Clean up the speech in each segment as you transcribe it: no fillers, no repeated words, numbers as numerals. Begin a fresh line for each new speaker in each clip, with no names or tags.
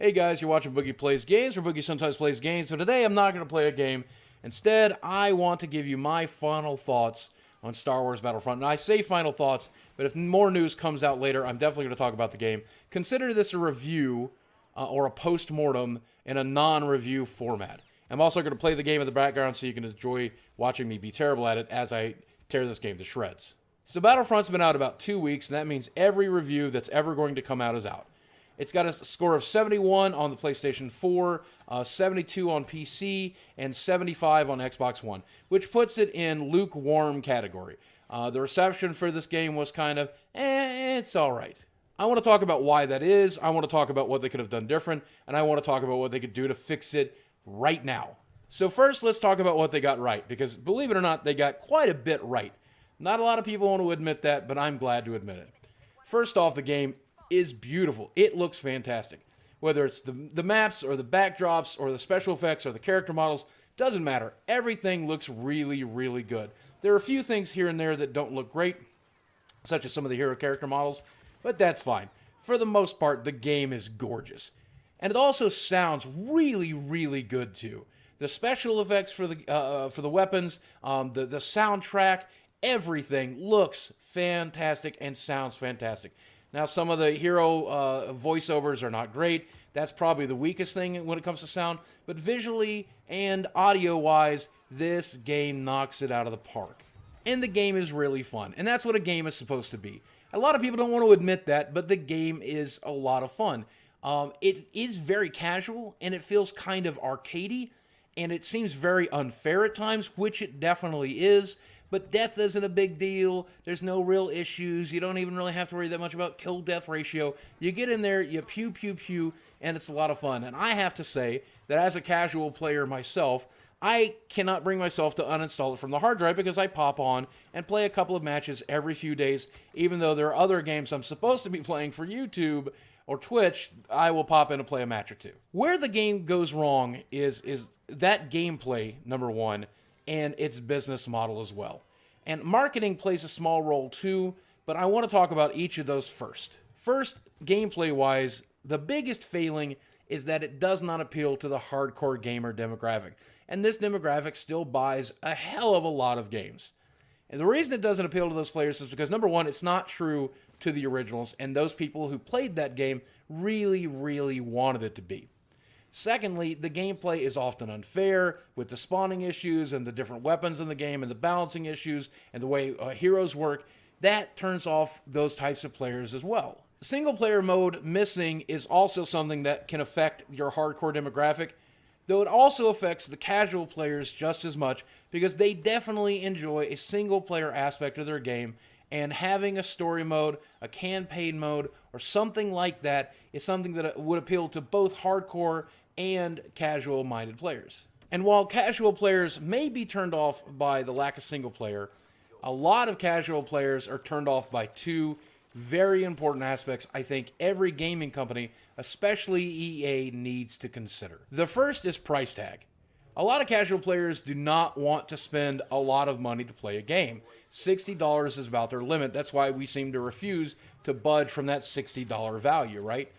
Hey guys, you're watching Boogie Plays Games, where Boogie sometimes plays games, but today I'm not going to play a game. Instead, I want to give you my final thoughts on Star Wars Battlefront. And I say final thoughts, but if more news comes out later, I'm definitely going to talk about the game. Consider this a review or a post-mortem in a non-review format. I'm also going to play the game in the background so you can enjoy watching me be terrible at it as I tear this game to shreds. So Battlefront's been out about 2 weeks, and that means every review that's ever going to come out is out. It's got a score of 71 on the PlayStation 4, 72 on PC, and 75 on Xbox One, which puts it in lukewarm category. The reception for this game was kind of, it's all right. I want to talk about why that is, I want to talk about what they could have done different, and I want to talk about what they could do to fix it right now. So first, let's talk about what they got right, because believe it or not, they got quite a bit right. Not a lot of people want to admit that, but I'm glad to admit it. First off, the game is beautiful. It looks fantastic. Whether it's the maps or the backdrops or the special effects or the character models, doesn't matter. Everything looks really, really good. There are a few things here and there that don't look great, such as some of the hero character models, but that's fine. For the most part, the game is gorgeous. And it also sounds really, really good too. The special effects for the weapons, the soundtrack, everything looks fantastic and sounds fantastic. Now, some of the hero voiceovers are not great. That's probably the weakest thing when it comes to sound. But visually and audio-wise, this game knocks it out of the park. And the game is really fun. And that's what a game is supposed to be. A lot of people don't want to admit that, but the game is a lot of fun. It is very casual, and it feels kind of arcadey. And it seems very unfair at times, which it definitely is. But death isn't a big deal. There's no real issues. You don't even really have to worry that much about kill-death ratio. You get in there, you pew, pew, pew, and it's a lot of fun. And I have to say that as a casual player myself, I cannot bring myself to uninstall it from the hard drive because I pop on and play a couple of matches every few days. Even though there are other games I'm supposed to be playing for YouTube or Twitch, I will pop in and play a match or two. Where the game goes wrong is that gameplay, number one, and its business model as well. And marketing plays a small role too, but I want to talk about each of those first. First, gameplay-wise, the biggest failing is that it does not appeal to the hardcore gamer demographic. And this demographic still buys a hell of a lot of games. And the reason it doesn't appeal to those players is because, number one, it's not true to the originals, and those people who played that game really, really wanted it to be. Secondly, the gameplay is often unfair with the spawning issues and the different weapons in the game and the balancing issues and the way heroes work. That turns off those types of players as well. Single player mode missing is also something that can affect your hardcore demographic, though it also affects the casual players just as much because they definitely enjoy a single player aspect of their game, and having a story mode, a campaign mode, or something like that is something that would appeal to both hardcore and casual-minded players. And while casual players may be turned off by the lack of single player, a lot of casual players are turned off by two very important aspects I think every gaming company, especially EA, needs to consider. The first is price tag. A lot of casual players do not want to spend a lot of money to play a game. $60 is about their limit. That's why we seem to refuse to budge from that $60 value, right?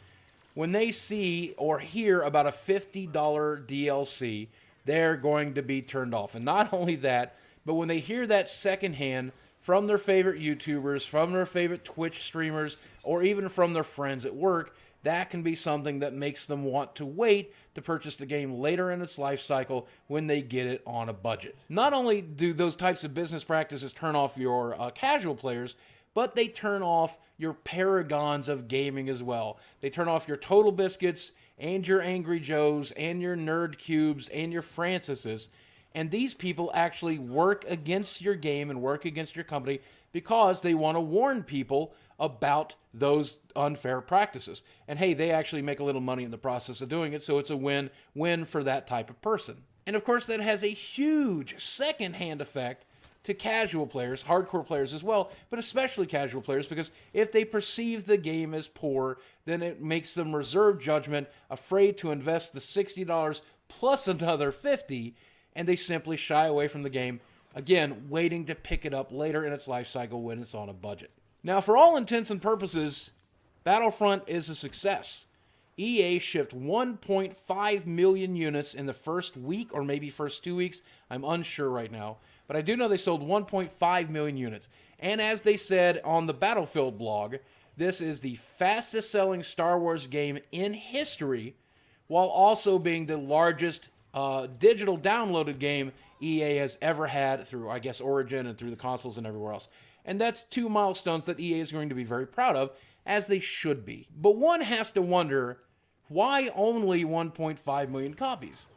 When they see or hear about a $50 DLC, they're going to be turned off. And not only that, but when they hear that secondhand from their favorite YouTubers, from their favorite Twitch streamers, or even from their friends at work, that can be something that makes them want to wait to purchase the game later in its life cycle when they get it on a budget. Not only do those types of business practices turn off your casual players, but they turn off your paragons of gaming as well. They turn off your Total Biscuits and your Angry Joes and your Nerd Cubes and your Francises. And these people actually work against your game and work against your company because they want to warn people about those unfair practices. And hey, they actually make a little money in the process of doing it, so it's a win-win for that type of person. And of course, that has a huge second-hand effect to casual players, hardcore players as well, but especially casual players, because if they perceive the game as poor, then it makes them reserve judgment, afraid to invest the $60 plus another $50, and they simply shy away from the game, again, waiting to pick it up later in its life cycle when it's on a budget. Now, for all intents and purposes, Battlefront is a success. EA shipped 1.5 million units in the first week, or maybe first 2 weeks. I'm unsure right now. But I do know they sold 1.5 million units. And as they said on the Battlefield blog, this is the fastest selling Star Wars game in history, while also being the largest digital downloaded game EA has ever had through, I guess, Origin and through the consoles and everywhere else. And that's 2 milestones that EA is going to be very proud of, as they should be. But one has to wonder, why only 1.5 million copies?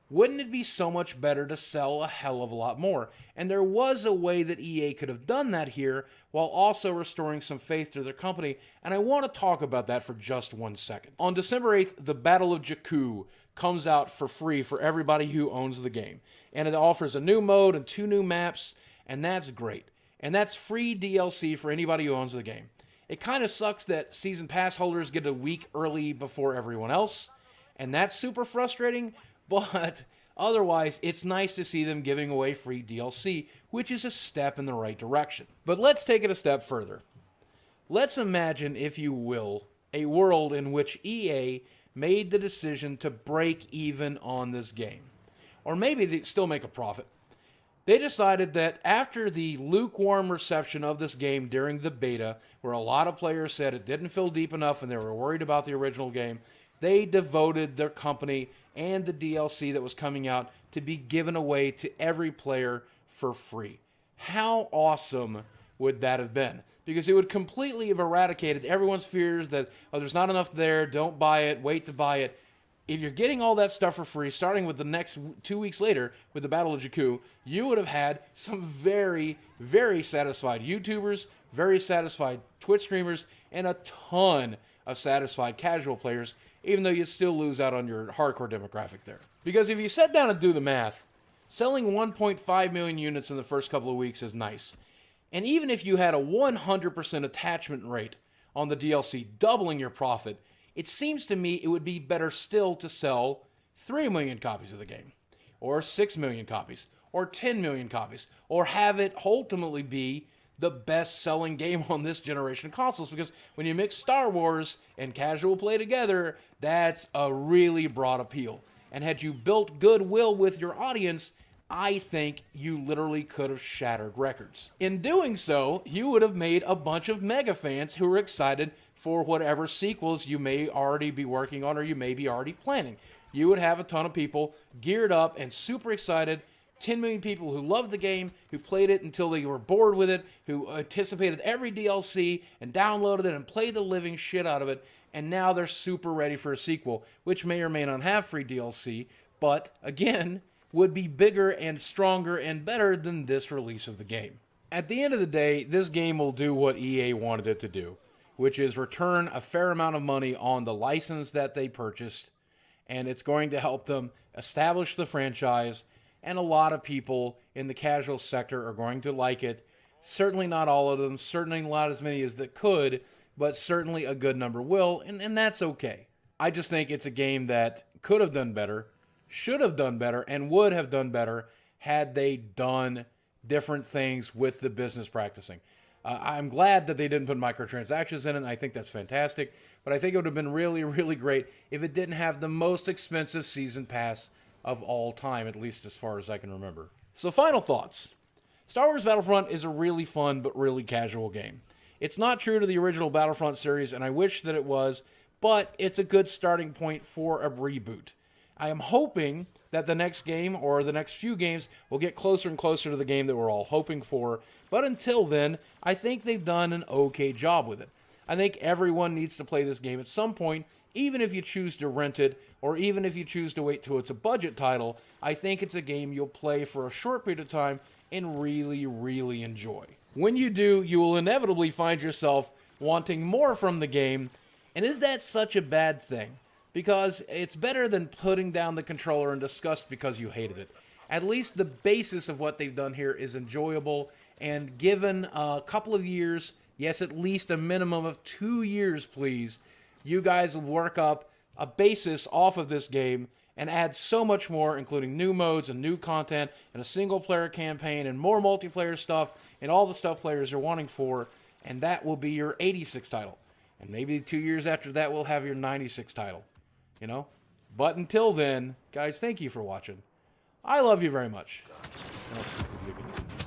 Wouldn't it be so much better to sell a hell of a lot more? And there was a way that EA could have done that here, while also restoring some faith to their company, and I want to talk about that for just 1 second. On December 8th, the Battle of Jakku comes out for free for everybody who owns the game. And it offers a new mode and 2 new maps, and that's great. And that's free DLC for anybody who owns the game. It kind of sucks that Season Pass holders get a week early before everyone else, and that's super frustrating, but otherwise, it's nice to see them giving away free DLC, which is a step in the right direction. But let's take it a step further. Let's imagine, if you will, a world in which EA made the decision to break even on this game. Or maybe they still make a profit. They decided that after the lukewarm reception of this game during the beta, where a lot of players said it didn't feel deep enough and they were worried about the original game, they devoted their company and the DLC that was coming out to be given away to every player for free. How awesome would that have been? Because it would completely have eradicated everyone's fears that, oh, there's not enough there, don't buy it, wait to buy it. If you're getting all that stuff for free, starting with the next 2 weeks later with the Battle of Jakku, you would have had some very, very satisfied YouTubers, very satisfied Twitch streamers, and a ton of satisfied casual players, even though you still lose out on your hardcore demographic there. Because if you sit down and do the math, selling 1.5 million units in the first couple of weeks is nice. And even if you had a 100% attachment rate on the DLC, doubling your profit, it seems to me it would be better still to sell 3 million copies of the game, or 6 million copies, or 10 million copies, or have it ultimately be the best-selling game on this generation of consoles, because when you mix Star Wars and casual play together, that's a really broad appeal. And had you built goodwill with your audience, I think you literally could have shattered records. In doing so, you would have made a bunch of mega fans who were excited for whatever sequels you may already be working on or you may be already planning. You would have a ton of people geared up and super excited, 10 million people who loved the game, who played it until they were bored with it, who anticipated every DLC and downloaded it and played the living shit out of it, and now they're super ready for a sequel, which may or may not have free DLC, but again, would be bigger and stronger and better than this release of the game. At the end of the day, this game will do what EA wanted it to do, which is return a fair amount of money on the license that they purchased, and it's going to help them establish the franchise, and a lot of people in the casual sector are going to like it. Certainly not all of them, certainly not as many as that could, but certainly a good number will, and that's okay. I just think it's a game that could have done better, should have done better, and would have done better had they done different things with the business practicing. I'm glad that they didn't put microtransactions in it. I think that's fantastic. But I think it would have been really, really great if it didn't have the most expensive season pass of all time, at least as far as I can remember. So final thoughts. Star Wars Battlefront is a really fun but really casual game. It's not true to the original Battlefront series, and I wish that it was, but it's a good starting point for a reboot. I am hoping that the next game or the next few games will get closer and closer to the game that we're all hoping for. But until then, I think they've done an okay job with it. I think everyone needs to play this game at some point, even if you choose to rent it, or even if you choose to wait till it's a budget title. I think it's a game you'll play for a short period of time and really, really enjoy. When you do, you will inevitably find yourself wanting more from the game, and is that such a bad thing? Because it's better than putting down the controller in disgust because you hated it. At least the basis of what they've done here is enjoyable, and given a couple of years, yes, at least a minimum of 2 years, please, you guys will work up a basis off of this game and add so much more, including new modes and new content and a single-player campaign and more multiplayer stuff and all the stuff players are wanting for, and that will be your 86th title. And maybe 2 years after that, we'll have your 96th title. you know? But until then, guys, thank you for watching. I love you very much. And I'll see you again soon.